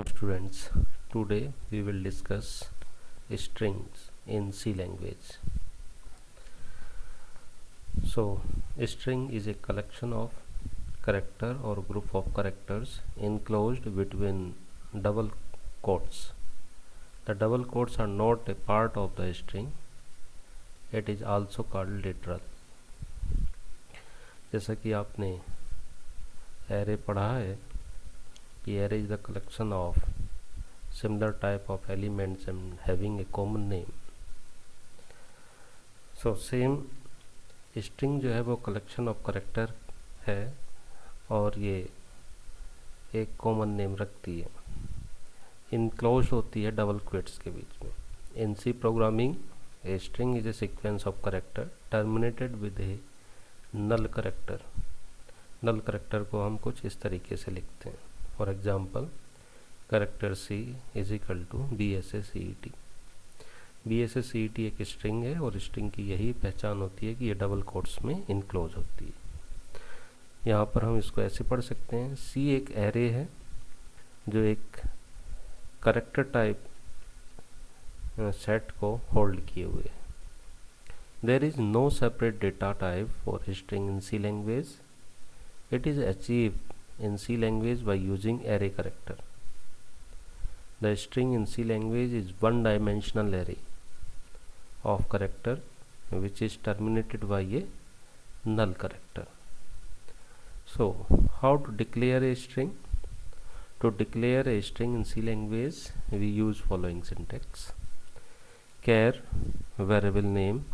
Students, today we will discuss strings in C language. So, a string is a collection of character or group of characters enclosed between double quotes. The double quotes are not a part of the string. It is also called literal. जैसा कि आपने array पढ़ा है कि array is the collection of similar type of elements and having a common name. So same string जो है वो collection of character है और ये एक common name रखती है, enclosed होती है double quotes के बीच में. In C programming, a string is a sequence of character terminated with a null character. null character को हम कुछ इस तरीके से लिखते हैं. For example, character C is equal to BSSCET. BSSCET एक स्ट्रिंग है और स्ट्रिंग की यही पहचान होती है कि ये डबल कोट्स में इनक्लोज होती है. यहाँ पर हम इसको ऐसे पढ़ सकते हैं. C एक एरे है जो एक करेक्टर टाइप सेट को होल्ड किए हुए है. There is no separate data type for a string in C language. It is achieved in C language by using array character. The string in C language is one-dimensional array of character which is terminated by a null character. So, how to declare a string? To declare a string in C language, we use following syntax: char variable name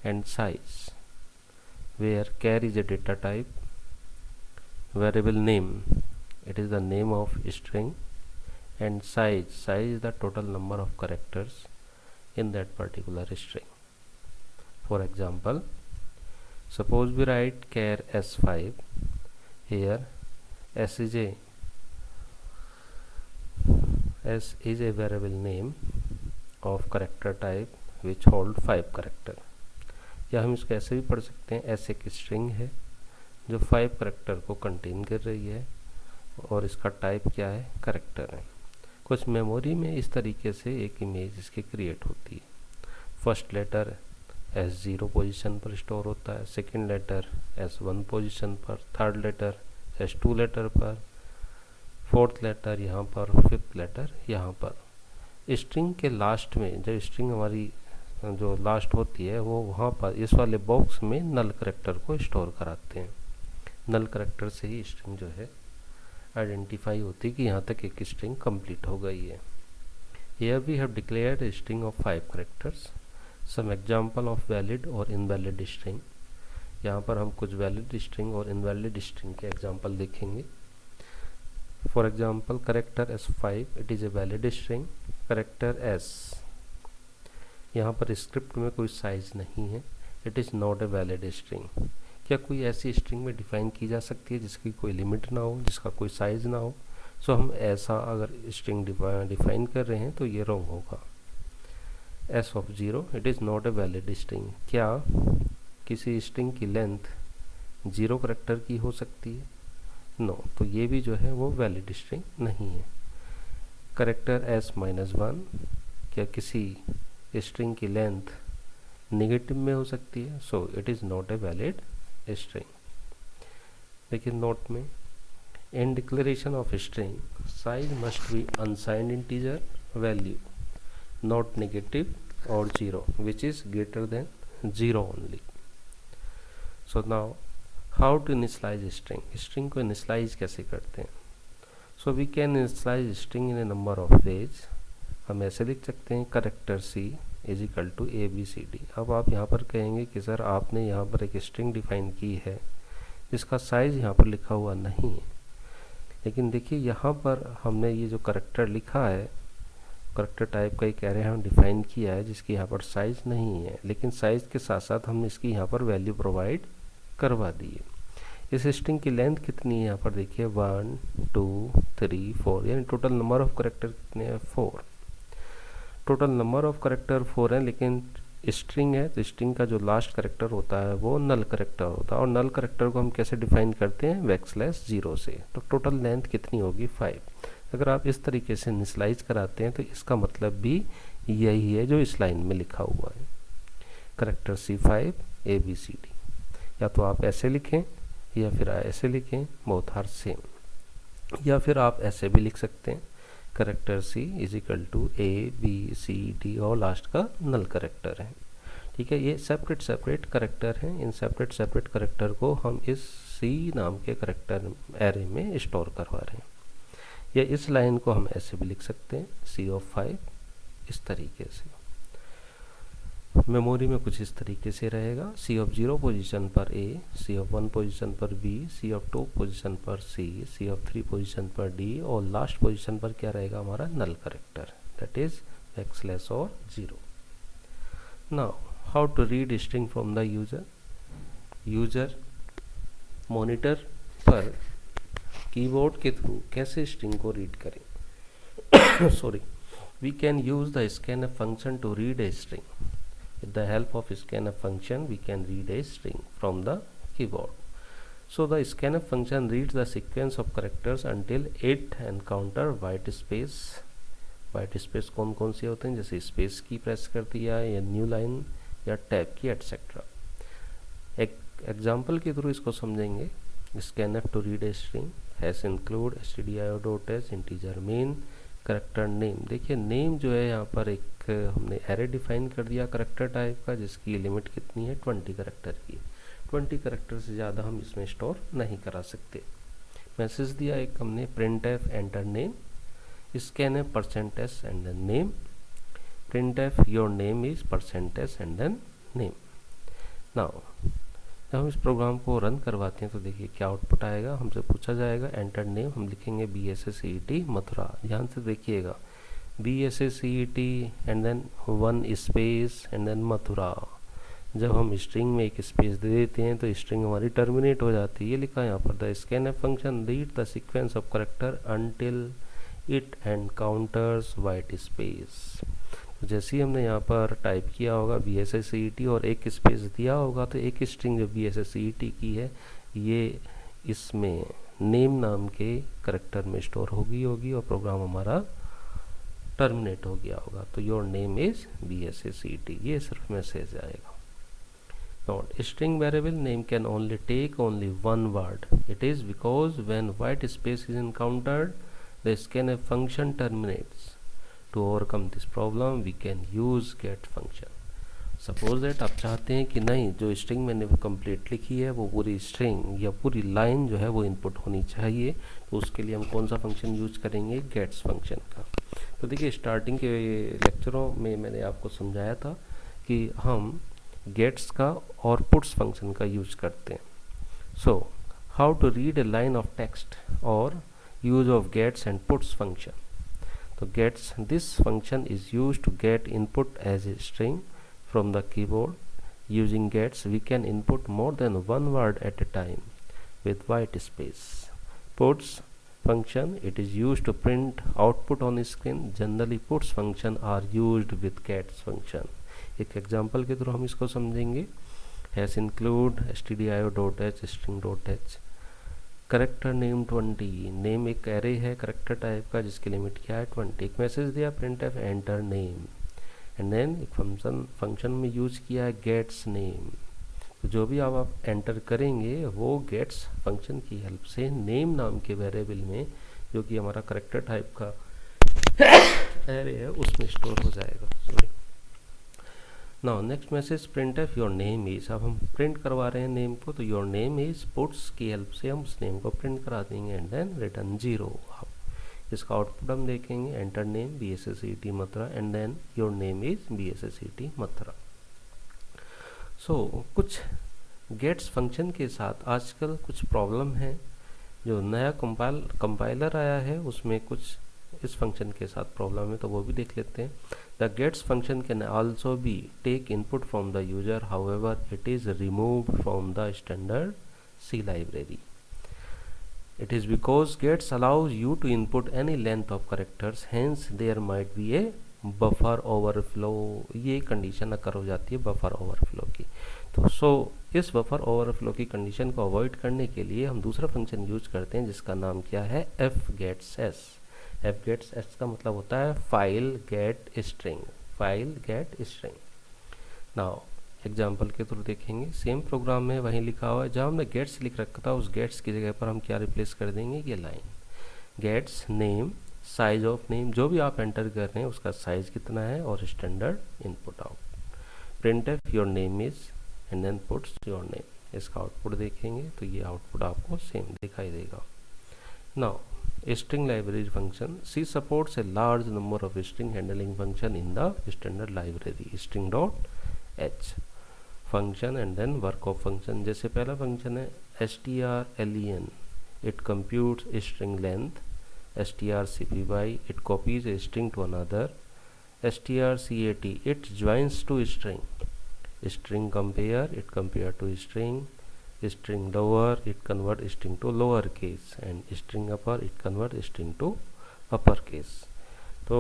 and size, where char is a data type, variable name, it is the name of string, and size is the total number of characters in that particular string. For example, suppose we write char s5. Here s is a variable name of character type which hold 5 character. या हम इसको ऐसे भी पढ़ सकते हैं, s एक string है जो 5 करेक्टर को कंटेन कर रही है और इसका टाइप क्या है, करेक्टर है. कुछ मेमोरी में इस तरीके से एक इमेज इसकी क्रिएट होती है. फर्स्ट लेटर S0 पोजीशन पर स्टोर होता है, सेकंड लेटर S1 पोजीशन पर, थर्ड लेटर S2 लेटर पर, फोर्थ लेटर यहाँ पर, फिफ्थ लेटर यहाँ पर. स्ट्रिंग के लास्ट में जब स्ट्रिंग हमारी जो लास्ट होती है वो वहाँ पर इस वाले बॉक्स में नल करेक्टर को स्टोर कराते हैं. नल करेक्टर से ही स्ट्रिंग जो है आइडेंटिफाई होती है कि यहाँ तक एक स्ट्रिंग कंप्लीट हो गई है. Here we have declared a string of 5 characters. Some example of valid और invalid string. यहाँ पर हम कुछ valid string और invalid string के example देखेंगे. For example, character S5, it is a valid string. Character S, यहाँ पर स्क्रिप्ट में कोई साइज नहीं है. It is not a valid string. क्या कोई ऐसी स्ट्रिंग में डिफाइन की जा सकती है जिसकी कोई लिमिट ना हो, जिसका कोई साइज ना हो? सो हम ऐसा अगर स्ट्रिंग डिफाइन कर रहे हैं तो ये रॉन्ग होगा. S of 0, it is not a valid string. क्या किसी स्ट्रिंग की लेंथ 0 करेक्टर की हो सकती है? नो. तो ये भी जो है वो वैलिड स्ट्रिंग नहीं है. करेक्टर S-1, क्या किसी स्ट्रिंग की लेंथ नेगेटिव में हो सकती है? So it is not a valid string. देखिए नोट में, in declaration of string size must be unsigned integer value, not negative और 0 which is greater than 0 only. So now how to initialize string. String को initialize कैसे करते हैं? So we can initialize string in a number of ways. हम ऐसे लिख सकते हैं character C is equal to ABCD. अब आप यहाँ पर कहेंगे कि सर आपने यहाँ पर एक स्ट्रिंग डिफाइन की है जिसका साइज़ यहाँ पर लिखा हुआ नहीं है. लेकिन देखिए यहाँ पर हमने ये जो करेक्टर लिखा है, करेक्टर टाइप का एक एरे हम डिफाइन किया है जिसकी यहाँ पर साइज़ नहीं है, लेकिन साइज़ के साथ साथ हमने इसकी यहाँ पर वैल्यू प्रोवाइड करवा दी है. इस स्ट्रिंग की लेंथ कितनी है यहाँ पर देखिए, 1 2 3 4, यानी टोटल नंबर ऑफ करेक्टर कितने हैं, 4. टोटल नंबर ऑफ करेक्टर 4 है, लेकिन स्ट्रिंग है तो स्ट्रिंग का जो लास्ट करेक्टर होता है वो नल करेक्टर होता है. और नल करेक्टर को हम कैसे डिफाइन करते हैं, बैकस्लैश 0 से. तो टोटल लेंथ कितनी होगी, 5. अगर आप इस तरीके से इनिशियलाइज कराते हैं तो इसका मतलब भी यही है जो इस लाइन में लिखा हुआ है, करेक्टर C5 ABCD। या तो आप ऐसे लिखें या फिर ऐसे लिखें, बोथ आर सेम। या फिर आप ऐसे भी लिख सकते हैं, character C is equal to ABCD और लास्ट का नल करेक्टर है। ठीक है, ये सेपरेट सेपरेट करेक्टर हैं। इन सेपरेट सेपरेट करेक्टर को हम इस C नाम के करेक्टर एरे में स्टोर करवा रहे हैं। या इस लाइन को हम ऐसे भी लिख सकते हैं, C5 इस तरीके से। मेमोरी में कुछ इस तरीके से रहेगा, C0 पोजीशन पर A, C1 पोजीशन पर B, C2 पोजीशन पर C, C3 पोजीशन पर D और लास्ट पोजीशन पर क्या रहेगा हमारा null character, that is backslash और 0। Now how to read string from the user monitor पर कीबोर्ड के थ्रू कैसे स्ट्रिंग को रीड करें। Sorry, we can use the scanf function to read a string. With the help of scanf function, we can read a string from the keyboard. So the scanf function reads the sequence of characters until it encounter white space. White space कौन कौन से होते हैं, जैसे space की press कर दिया या न्यू लाइन या टैब की एटसेट्रा। एक एग्जाम्पल के थ्रू इसको समझेंगे। scanf to read a string has include stdio.h integer main character name. देखिए नेम जो है यहाँ पर एक हमने एरे डिफाइन कर दिया करेक्टर टाइप का, जिसकी लिमिट कितनी है 20 करेक्टर की। 20 करेक्टर से ज़्यादा हम इसमें स्टोर नहीं करा सकते। मैसेज दिया एक हमने printf enter name, scanf %s and then name, printf your name is %s and then name. Now जब हम इस प्रोग्राम को रन करवाते हैं तो देखिए क्या आउटपुट आएगा। हमसे पूछा जाएगा एंटर नेम, हम लिखेंगे BSSCET मथुरा। ध्यान से देखिएगा, BSSCET and then 1 space and then Mathura. जब हम स्ट्रिंग में एक स्पेस दे देते हैं तो स्ट्रिंग हमारी टर्मिनेट हो जाती है। ये लिखा है यहाँ पर, the scanf function read the sequence of character until it encounters white space. तो जैसे ही हमने यहाँ पर टाइप किया होगा BSSCET और एक स्पेस दिया होगा तो एक स्ट्रिंग जो BSSCET की है ये इसमें नेम नाम के करेक्टर में स्टोर होगी और प्रोग्राम हमारा टर्मिनेट हो गया होगा। तो योर नेम इज BSSCET, ये सिर्फ मैसेज आएगा। Note, string variable name can only take only one word. It is because when white space is encountered the scanf function terminates. To overcome this problem, we can use get function. Suppose that आप चाहते हैं कि नहीं, जो string मैंने complete लिखी है वो पूरी स्ट्रिंग या पूरी लाइन जो है वो इनपुट होनी चाहिए, तो उसके लिए हम कौन सा फंक्शन यूज करेंगे, गेट्स फंक्शन का। तो देखिए स्टार्टिंग के लेक्चरों में मैंने आपको समझाया था कि हम गेट्स का और पुट्स फंक्शन का यूज करते हैं। So how to read a line of text और use of gets and puts function. So gets, this function is used to get input as a string from the keyboard. Using gets we can input more than one word at a time with white space. Puts function, it is used to print output on screen. Generally puts function are used with gets function. एक example के through हम इसको समझेंगे। has include stdio.h string.h character name 20। Name एक array है character type का जिसकी limit क्या है 20। एक मैसेज दिया printf enter name and then एक फंक्शन में यूज किया है गेट्स नेम। तो जो भी आप एंटर करेंगे वो गेट्स फंक्शन की हेल्प से नेम नाम के वेरिएबल में, जो कि हमारा करेक्टर टाइप का एरे है, उसमें स्टोर हो जाएगा। Sorry. Now next message printf your name is. अब हम प्रिंट करवा रहे हैं नेम को, तो योर नेम इज पुट्स की हेल्प से हम उस नेम को प्रिंट करा देंगे एंड देन रिटर्न 0। अब इसका आउटपुट हम देखेंगे, enter name BSSCET Mathura and then your name is BSSCET Mathura. So कुछ गेट्स फंक्शन के साथ आजकल कुछ प्रॉब्लम है। जो नया कंपाइलर आया है उसमें कुछ इस फंक्शन के साथ प्रॉब्लम है, तो वो भी देख लेते हैं। The gets function can also be take input from the user, however it is removed from the standard C library. It is because gets allows you to input any length of characters, hence there might be a buffer overflow. ये condition अकर हो जाती है buffer overflow की। तो इस buffer overflow की condition को avoid करने के लिए हम दूसरा फंक्शन यूज करते हैं जिसका नाम क्या है fgets s। F gets S का मतलब होता है file get string, file get string. Now example के थ्रू देखेंगे, सेम प्रोग्राम में वहीं लिखा हुआ है, जहाँ हमने गेट्स लिख रखा था उस गेट्स की जगह पर हम क्या रिप्लेस कर देंगे, ये line gets name size of name, जो भी आप एंटर कर रहे हैं उसका साइज कितना है और standard input out. Print F your name is and then puts your name, इसका आउटपुट देखेंगे तो ये आउटपुट आपको सेम दिखाई देगा। Now string library function, C supports a large number of string handling function in the standard library string dot h function and then work of function। जैसे पहला function है strlen, it computes string length, strcpy it copies a string to another, strcat it joins to string, string compare it compare to string, string lower it convert string to lower case and string upper it convert string to upper case। तो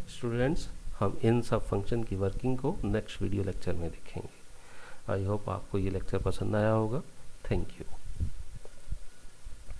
students हम इन सब function की working को next video lecture में देखेंगे। I hope आपको ये lecture पसंद आया होगा। Thank you.